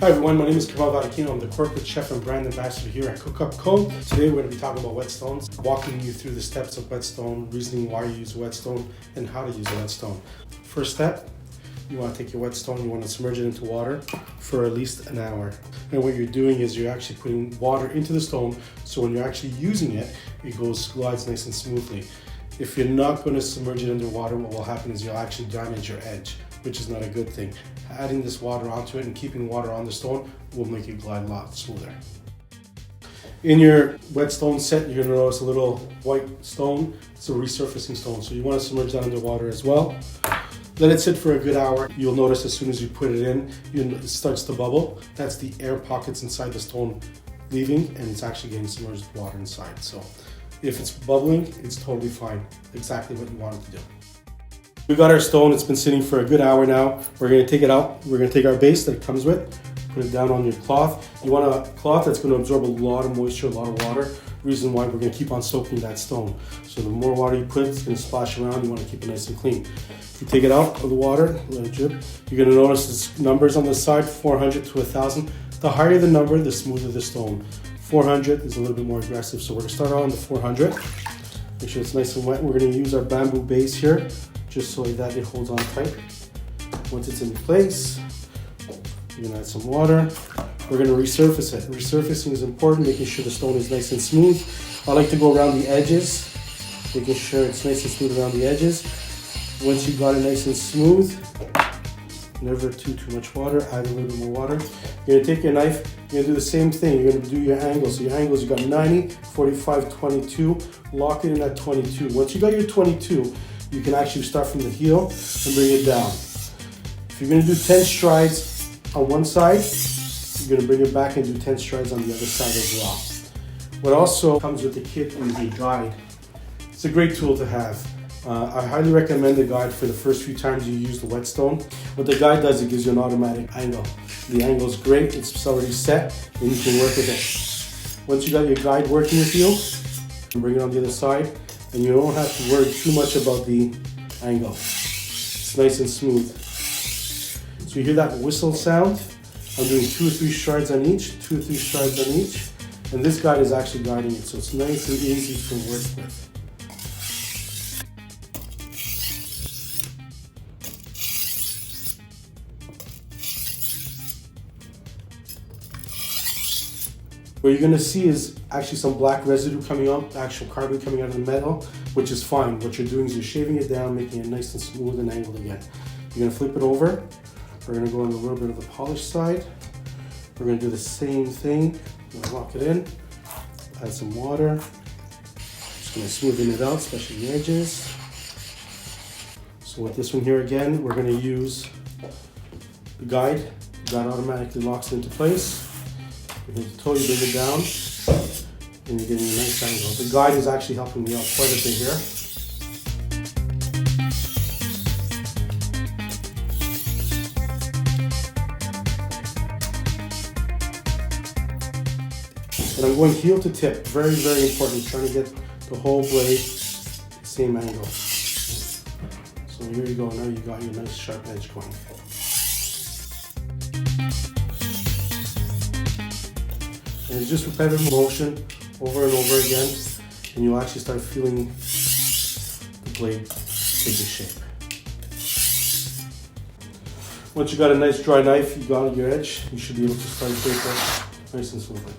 Hi everyone, my name is Carmelo. I'm the corporate chef and brand ambassador here at Cook Up Co. Today we're going to be talking about whetstones, walking you through the steps of whetstone, reasoning why you use a whetstone, and how to use a whetstone. First step, you want to take your whetstone, you want to submerge it into water for at least an hour. And what you're doing is you're actually putting water into the stone, so when you're actually using it, it glides nice and smoothly. If you're not going to submerge it under water, what will happen is you'll actually damage your edge, which is not a good thing. Adding this water onto it and keeping water on the stone will make it glide a lot smoother. In your whetstone set, you're going to notice a little white stone. It's a resurfacing stone, so you want to submerge that under water as well. Let it sit for a good hour. You'll notice as soon as you put it in, it starts to bubble. That's the air pockets inside the stone leaving, and it's actually getting submerged with water inside. So if it's bubbling, it's totally fine. Exactly what you want it to do. We got our stone, it's been sitting for a good hour now. We're gonna take it out. We're gonna take our base that it comes with, put it down on your cloth. You want a cloth that's gonna absorb a lot of moisture, a lot of water. Reason why we're gonna keep on soaking that stone. So the more water you put, it's gonna splash around. You wanna keep it nice and clean. You take it out of the water, let it drip. You're gonna notice there's numbers on the side, 400 to 1,000. The higher the number, the smoother the stone. 400 is a little bit more aggressive, so we're gonna start out on the 400. Make sure it's nice and wet. We're gonna use our bamboo base here, just so that it holds on tight. Once it's in place, you're gonna add some water. We're gonna resurface it. Resurfacing is important, making sure the stone is nice and smooth. I like to go around the edges, making sure it's nice and smooth around the edges. Once you got it nice and smooth, never too much water, add a little bit more water. You're gonna take your knife, you're gonna do the same thing. You're gonna do your angles. So your angles, you got 90, 45, 22. Lock it in at 22. Once you got your 22, you can actually start from the heel and bring it down. If you're gonna do 10 strides on one side, you're gonna bring it back and do 10 strides on the other side as well. What also comes with the kit is a guide. It's a great tool to have. I highly recommend the guide for the first few times you use the whetstone. What the guide does, it gives you an automatic angle. The angle is great, it's already set, and you can work with it. Once you got your guide working with you, bring it on the other side, and you don't have to worry too much about the angle. It's nice and smooth. So you hear that whistle sound? I'm doing 2 or 3 strides on each, 2 or 3 strides on each, and this guide is actually guiding it, so it's nice and easy to work with. What you're gonna see is actually some black residue coming up, actual carbon coming out of the metal, which is fine. What you're doing is you're shaving it down, making it nice and smooth and angled again. You're gonna flip it over. We're gonna go on a little bit of the polished side. We're gonna do the same thing. I'm gonna lock it in, add some water. Just gonna smoothen it out, especially the edges. So with this one here again, we're gonna use the guide. The guide automatically locks it into place. You're going to totally bring it down, and you're getting a nice angle. The guide is actually helping me out quite a bit here. And I'm going heel to tip. Very, very important. Trying to get the whole blade same angle. So here you go. Now you got your nice sharp edge going. And it's just repetitive motion over and over again, and you'll actually start feeling the blade take a shape. Once you got a nice dry knife, you got your edge, you should be able to start your paper nice and smoothly.